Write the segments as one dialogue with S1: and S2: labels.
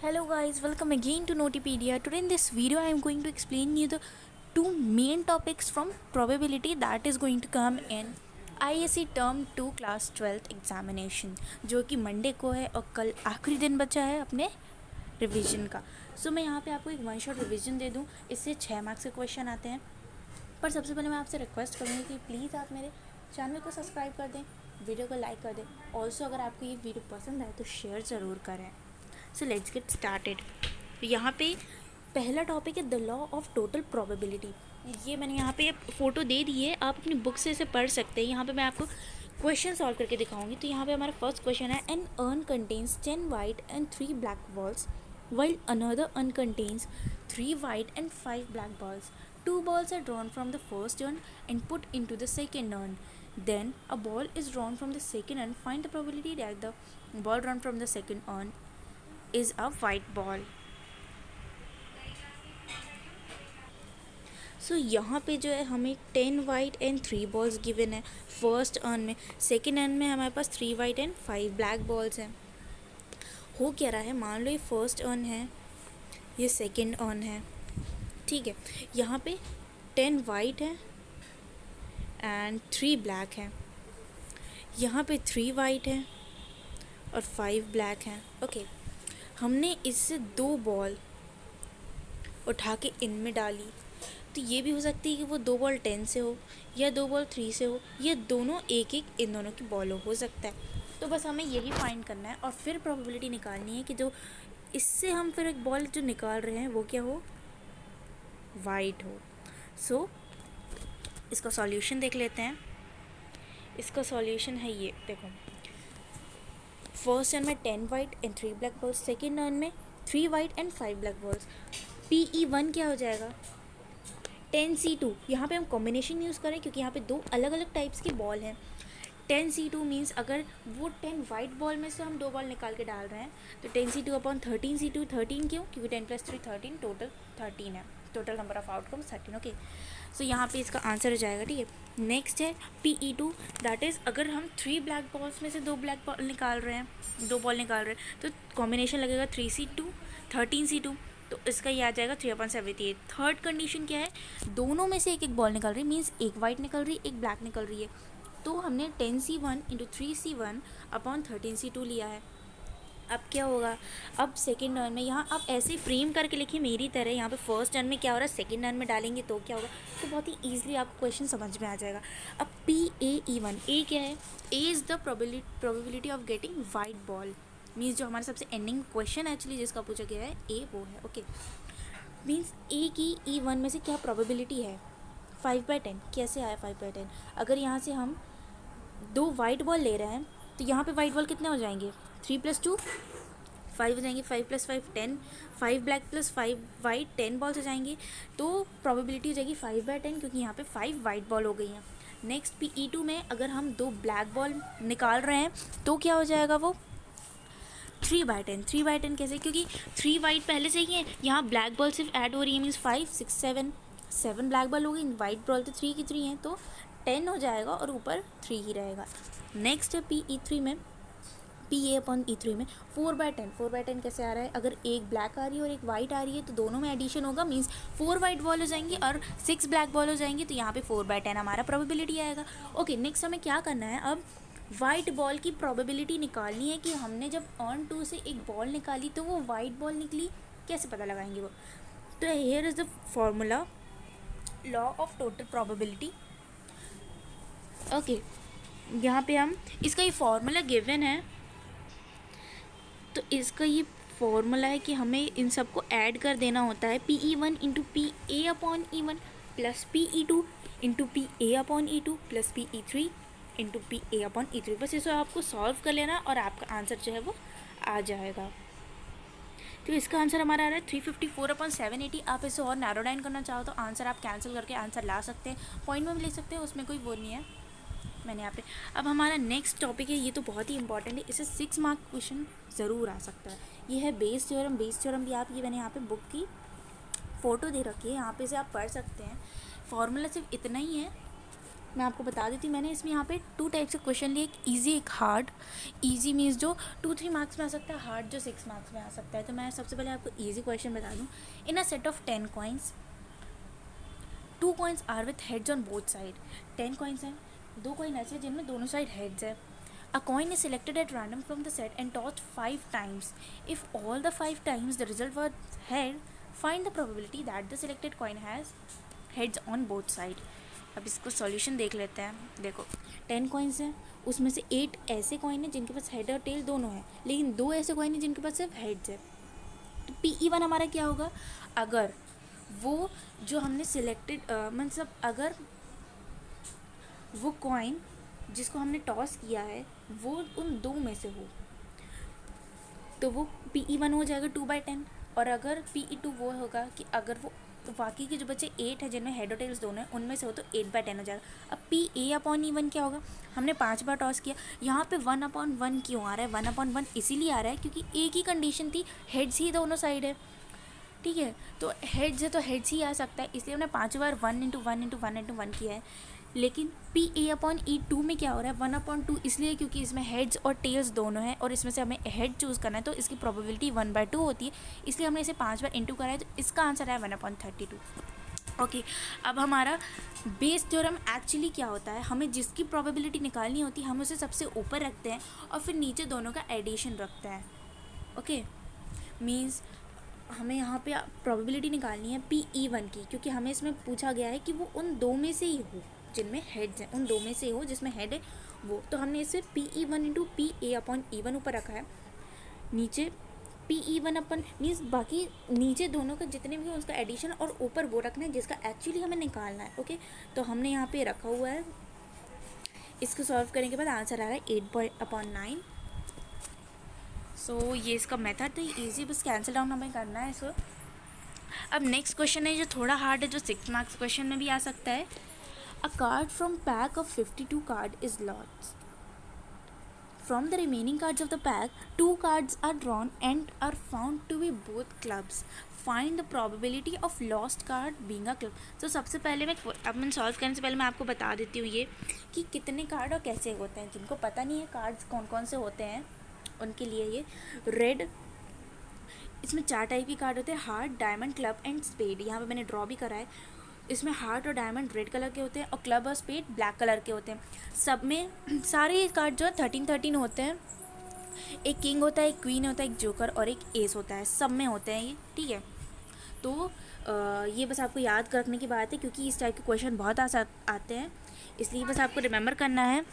S1: Hello guys, welcome again to Notipedia. Today in this video I am going to explain you the two main topics from probability that is going to come in ISC term 2 class 12th examination जो कि Monday को है और कल आखिरी दिन बचा है अपने रिवीजन का। सो मैं यहाँ पे आपको एक वन शॉट रिवीजन दे दूँ, इससे 6 मार्क्स के क्वेश्चन आते हैं। पर सबसे पहले मैं आपसे रिक्वेस्ट करूँगी कि प्लीज़ आप मेरे चैनल को सब्सक्राइब कर दें, वीडियो को लाइक कर दें। ऑल्सो अगर आपको ये वीडियो पसंद आए तो शेयर ज़रूर करें। So let's get started. यहाँ पे पहला टॉपिक है the law of total probability. ये मैंने यहाँ पे फ़ोटो दे दी है, आप अपनी बुक से इसे पढ़ सकते हैं। यहाँ पे मैं आपको क्वेश्चन सॉल्व करके दिखाऊंगी। तो यहाँ पे हमारा फर्स्ट क्वेश्चन है an urn contains 10 white and 3 black balls while another urn contains 3 white and 5 black balls. 2 balls are drawn from the first urn and put into the second urn. Then a ball is drawn from the second urn. Find the probability that the ball drawn from the second urn is a white ball. सो यहाँ पे जो है हमें 10 white and 3 balls given है first earn में। Second earn में हमारे पास 3 white and 5 black balls हैं। हो क्या रहा है, मान लो ये फर्स्ट अर्न है, ये सेकेंड अर्न है, ठीक है। यहाँ पे 10 वाइट है एंड 3 ब्लैक है। यहाँ पे 3 वाइट है और 5 ब्लैक हैं। ओके, हमने इससे 2 बॉल उठा के इनमें डाली, तो ये भी हो सकती है कि वो 2 बॉल 10 से हो या 2 बॉल 3 से हो, या दोनों एक एक इन दोनों की बॉल हो सकता है। तो बस हमें यही फाइंड करना है और फिर प्रोबेबिलिटी निकालनी है कि जो इससे हम फिर एक बॉल जो निकाल रहे हैं वो क्या हो, वाइट हो। सो इसका सॉल्यूशन देख लेते हैं। इसका सॉल्यूशन है ये, देखो फर्स्ट अर्न में 10 white and 3 black balls, second earn में 3 white and 5 black balls. PE1 क्या हो जाएगा, 10C2। यहाँ पे हम कॉम्बिनेशन यूज़ करें क्योंकि यहाँ पे 2 अलग अलग टाइप्स की बॉल हैं। 10C2 मीन्स अगर वो 10 वाइट बॉल में से हम 2 बॉल निकाल के डाल रहे हैं तो 10C2 अपॉन 13C2। 13 क्यों, क्योंकि 10 + 3 13, टोटल 13 है। Total number of outcomes 13। Okay, so यहाँ पे इसका आंसर हो जाएगा, ठीक है। नेक्स्ट है PE2, दैट इज़ अगर हम 3 ब्लैक बॉल्स में से 2 ब्लैक बॉल निकाल रहे हैं, 2 बॉल निकाल रहे हैं, तो कॉम्बिनेशन लगेगा 3C2 13C2, तो इसका ये आ जाएगा 3/78। थर्ड कंडीशन क्या है, दोनों में से एक एक बॉल निकल रही है, मीन्स एक वाइट निकल रही है एक ब्लैक निकल रही है। तो हमने 10C1 × 3C1 अपॉन 13C2 लिया है। अब क्या होगा, अब सेकेंड अर्न में यहाँ आप ऐसे फ्रेम करके लिखिए मेरी तरह। यहाँ पे फर्स्ट अर्न में क्या हो रहा है, सेकेंड अर्न में डालेंगे तो क्या होगा, तो बहुत ही ईजिली आपको क्वेश्चन समझ में आ जाएगा। अब PAE1, ए क्या है, A is the probability of getting white ball, means जो हमारा सबसे एंडिंग क्वेश्चन एक्चुअली जिसका पूछा गया है ए वो है। ओके, मीन्स ए की E1 में से क्या प्रोबेबिलिटी है, 5/10। कैसे आया 5/10, अगर यहाँ से हम 2 वाइट बॉल ले रहे हैं तो यहाँ पे वाइट बॉल कितने हो जाएंगे, 3 + 2 5 हो जाएंगे, 5 + 5 10, 5 ब्लैक + 5 वाइट 10 बॉल्स हो जाएंगी। तो प्रोबेबिलिटी हो जाएगी 5/10 क्योंकि यहाँ पे 5 वाइट बॉल हो गई हैं। नेक्स्ट PE2 में अगर हम 2 ब्लैक बॉल निकाल रहे हैं तो क्या हो जाएगा, वो 3/10। 3/10 कैसे, क्योंकि 3 वाइट पहले से ही है, यहाँ ब्लैक बॉल सिर्फ ऐड हो रही है, मीन्स 5 6 7 ब्लैक बॉल हो गई, वाइट बॉल तो 3 की 3 है, तो 10 हो जाएगा और ऊपर 3 ही रहेगा। नेक्स्ट है PE3 में, PA/E3 में 4/10। 4/10 कैसे आ रहा है, अगर एक ब्लैक आ रही है और एक वाइट आ रही है तो दोनों में एडिशन होगा, मीन्स 4 वाइट बॉल हो जाएंगी और 6 ब्लैक बॉल हो जाएंगी, तो यहाँ पे 4/10 हमारा प्रोबेबिलिटी आएगा। ओके, नेक्स्ट हमें क्या करना है, अब वाइट बॉल की प्रोबेबिलिटी निकालनी है कि हमने जब अर्न 2 से एक बॉल निकाली तो वो वाइट बॉल निकली, कैसे पता लगाएंगे वो। तो here is the formula, law of total probability. Okay, यहाँ पे हम इसका ये फॉर्मूला गिवन है, तो इसका ये फॉर्मूला है कि हमें इन सबको ऐड कर देना होता है। PE1 × PA/E1 plus PE2 × PA/E2 plus PE3 × PA/E3। बस इसे आपको सॉल्व कर लेना और आपका आंसर जो है वो आ जाएगा। तो इसका आंसर हमारा आ रहा है 354/780। आप इसे और नैरो डाउन करना चाहो तो आंसर आप कैंसिल करके आंसर ला सकते हैं, पॉइंट में भी ले सकते हैं, उसमें कोई वो नहीं है। मैंने यहाँ पे अब हमारा नेक्स्ट टॉपिक है, ये तो बहुत ही इंपॉर्टेंट है, इसे 6 मार्क क्वेश्चन ज़रूर आ सकता है। ये है बेस थ्योरम। बेस थ्योरम भी आप, ये मैंने यहाँ पे बुक की फ़ोटो दे रखी है, यहाँ पे से आप पढ़ सकते हैं। फॉर्मूला सिर्फ इतना ही है, मैं आपको बता देती हूँ, मैंने इसमें यहाँ पे 2 टाइप्स के क्वेश्चन लिए, एक ईजी एक हार्ड। ईजी मीन्स जो 2-3 मार्क्स में आ सकता है, हार्ड जो 6 मार्क्स में आ सकता है। तो मैं सबसे पहले आपको ईजी क्वेश्चन बता दूँ। In a set of 10 coins 2 coins are with heads on both side. 10 कॉइन्स हैं, 2 कॉइन ऐसे जिनमें दोनों साइड हेड्स है। A coin is selected at random from the set and tossed 5 times. If all the 5 times the result was head, find the probability that the selected coin has heads on both side. अब इसको solution देख लेते हैं। देखो 10 कॉइन्स हैं, उसमें से 8 ऐसे कॉइन हैं जिनके पास हेड और टेल दोनों हैं, लेकिन 2 ऐसे कॉइन हैं जिनके पास सिर्फ हेड्स है। तो PE1 हमारा क्या होगा, अगर वो जो हमने सिलेक्टेड मतलब अगर वो कॉइन जिसको हमने टॉस किया है वो उन 2 में से हो, तो वो PE1 हो जाएगा 2/10। और अगर PE2 वो होगा कि अगर वो बाकी के जो बच्चे 8 है जिनमें हेड और टेल्स दोनों हैं उनमें से हो, तो 8/10 हो जाएगा। अब PA/E1 क्या होगा, हमने 5 बार टॉस किया, यहाँ पे 1/1 क्यों आ रहा है, 1/1 इसीलिए आ रहा है क्योंकि एक ही कंडीशन थी, हेड्स ही दोनों साइड है, ठीक है। तो हेड्स है तो हेड्स ही आ सकता है, इसलिए हमने 5 बार 1 × 1 किया है। लेकिन PA/E2 में क्या हो रहा है, 1/2 इसलिए क्योंकि इसमें हेड्स और टेल्स दोनों हैं और इसमें से हमें हेड चूज़ करना है, तो इसकी प्रोबेबिलिटी 1/2 होती है, इसलिए हमने इसे 5 बार इंटू करा है, तो इसका आंसर है 1/32। ओके, अब हमारा बेस थ्योरम एक्चुअली क्या होता है, हमें जिसकी प्रोबेबिलिटी निकालनी होती है हम उसे सबसे ऊपर रखते हैं और फिर नीचे दोनों का एडिशन रखते हैं। ओके, मीन्स हमें यहाँ पे प्रोबेबिलिटी निकालनी है PE1 की, क्योंकि हमें इसमें पूछा गया है कि वो उन 2 में से ही हो जिनमें हेड्स हैं, उन 2 में से हो जिसमें हेड है वो। तो हमने इसे PE1 × PA/E1 ऊपर रखा है, नीचे PE1 अपन मीन्स बाकी नीचे दोनों का जितने भी हो उसका एडिशन, और ऊपर वो रखना है जिसका एक्चुअली हमें निकालना है। ओके, तो हमने यहाँ पे रखा हुआ है, इसको सॉल्व करने के बाद आंसर आ रहा है 8/9। सो ये इसका मेथड तो ईजी, बस कैंसिल डाउन हमें करना है इसको। अब नेक्स्ट क्वेश्चन है जो थोड़ा हार्ड है, जो 6 मार्क्स क्वेश्चन में भी आ सकता है। अ card from pack of 52 card is lost. From the remaining cards of the pack, 2 cards are drawn and are found to be both clubs. Find the probability of lost card being a club. So सबसे पहले मैं solve करने से पहले मैं आपको बता देती हूँ ये कि कितने कार्ड और कैसे होते हैं। जिनको पता नहीं है कार्ड्स कौन कौन से होते हैं उनके लिए ये रेड, इसमें 4 टाइप के कार्ड होते हैं, heart, diamond, club and spade. यहाँ पे मैंने ड्रॉ भी करा है। इसमें हार्ट और डायमंड रेड कलर के होते हैं और क्लब और स्पेड ब्लैक कलर के होते हैं। सब में सारे कार्ड जो है 13 होते हैं। एक किंग होता है, एक क्वीन होता है, एक जोकर और एक एस होता है, सब में होते हैं ये, ठीक है। तो ये बस आपको याद रखने की बात है क्योंकि इस टाइप के क्वेश्चन बहुत आते हैं, इसलिए बस आपको रिमेंबर करना है।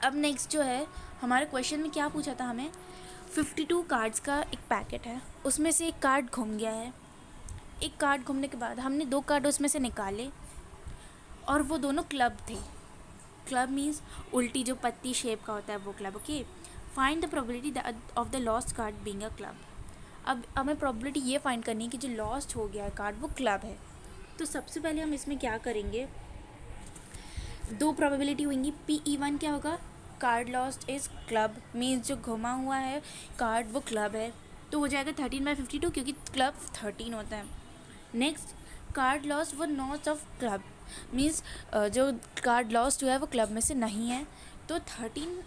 S1: अब नेक्स्ट जो है हमारे क्वेश्चन में क्या पूछा था हमें, 52 कार्ड्स का एक पैकेट है, उसमें से एक कार्ड घूम गया है। एक कार्ड घूमने के बाद हमने 2 कार्ड उसमें से निकाले और वो दोनों क्लब थे। क्लब मीन्स उल्टी जो पत्ती शेप का होता है वो club. Okay, find the probability of the lost card being a club. अब हमें प्रोबेबिलिटी ये फाइंड करनी है कि जो लॉस्ट हो गया है कार्ड वो क्लब है। तो सबसे पहले हम इसमें क्या करेंगे, 2 प्रोबेबिलिटी होंगी। PE1 क्या होगा, card lost is club, means जो घुमा हुआ है कार्ड वो क्लब है, तो हो जाएगा 13/52 क्योंकि क्लब 13 होता है। नेक्स्ट, कार्ड लॉस्ट वो नॉट ऑफ क्लब, मीन्स जो कार्ड लॉस्ट हुआ है वो क्लब में से नहीं है, तो 52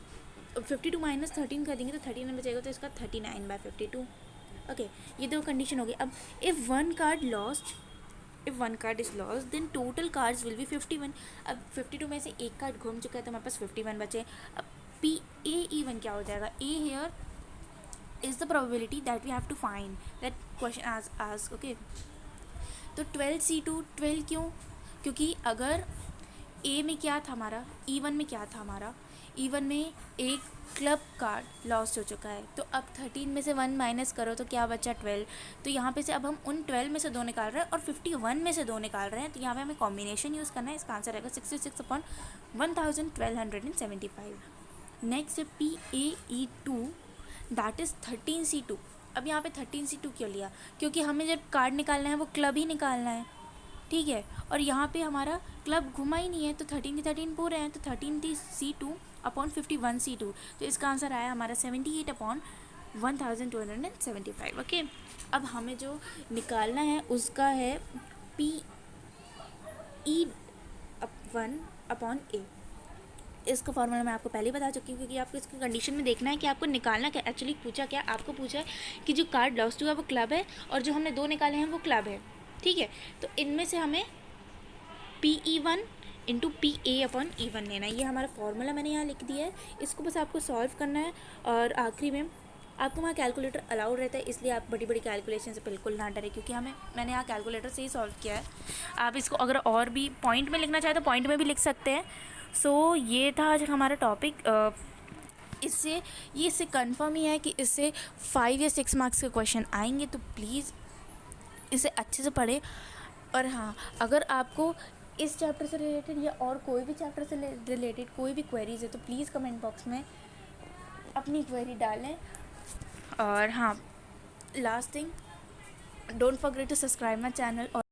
S1: - 13 कर देंगे तो 13 बचेगा, तो इसका 39/52। ओके, ये 2 कंडीशन हो गई। अब if one card is lost then total cards will be 51। अब 52 में से एक कार्ड घूम चुका है तो हमारे पास 51 बचे। अब PA/E1 क्या हो जाएगा, A here is the probability that we have to find that question ask. Okay, तो 12C2 12 क्यों, क्योंकि अगर A में क्या था हमारा, E1 में क्या था हमारा, E1 में एक क्लब कार्ड लॉस्ट हो चुका है, तो अब 13 में से 1 माइनस करो तो क्या बचा 12। तो यहाँ पे से अब हम उन 12 में से 2 निकाल रहे हैं और 51 में से 2 निकाल रहे हैं, तो यहाँ पे हमें कॉम्बिनेशन यूज़ करना है। इसका आंसर रहेगा 66/1275। नेक्स्ट है PA/E2 दैट इज़ 13C2। अब यहाँ पे 13C2 क्यों लिया, क्योंकि हमें जब कार्ड निकालना है वो क्लब ही निकालना है, ठीक है। और यहाँ पे हमारा क्लब घुमा ही नहीं है, तो 13 के 13 पूरे हैं, तो 13C2/51C2, तो इसका आंसर आया हमारा 78/1275। ओके, अब हमें जो निकालना है उसका है PE1 अपॉन ए। इसका फॉर्मूला मैं आपको पहले ही बता चुकी हूँ, क्योंकि आपको इसकी कंडीशन में देखना है कि आपको निकालना क्या। एक्चुअली पूछा क्या, आपको पूछा है कि जो कार्ड लॉस टू है वो क्लब है और जो हमने 2 निकाले हैं वो क्लब है, ठीक है। तो इनमें से हमें PE1 इंटू PA/E1 लेना है। ये हमारा फॉर्मूला मैंने यहाँ लिख दिया है, इसको बस आपको सॉल्व करना है। और आखिरी में आपको वहाँ कैलकुलेटर अलाउड रहता है, इसलिए आप बड़ी बड़ी कैलकुलेशन से बिल्कुल ना डरें, क्योंकि मैंने यहाँ कैलकुलेटर से ही सॉल्व किया है। आप इसको अगर और भी पॉइंट में लिखना चाहें तो पॉइंट में भी लिख सकते हैं। सो ये था आज हमारा टॉपिक। इससे कंफर्म ही है कि इससे 5 या 6 मार्क्स के क्वेश्चन आएंगे, तो प्लीज़ इसे अच्छे से पढ़ें। और हाँ, अगर आपको इस चैप्टर से रिलेटेड या और कोई भी चैप्टर से रिलेटेड कोई भी क्वेरीज है तो प्लीज़ कमेंट बॉक्स में अपनी क्वेरी डालें। और हाँ, last thing, don't forget to subscribe my channel.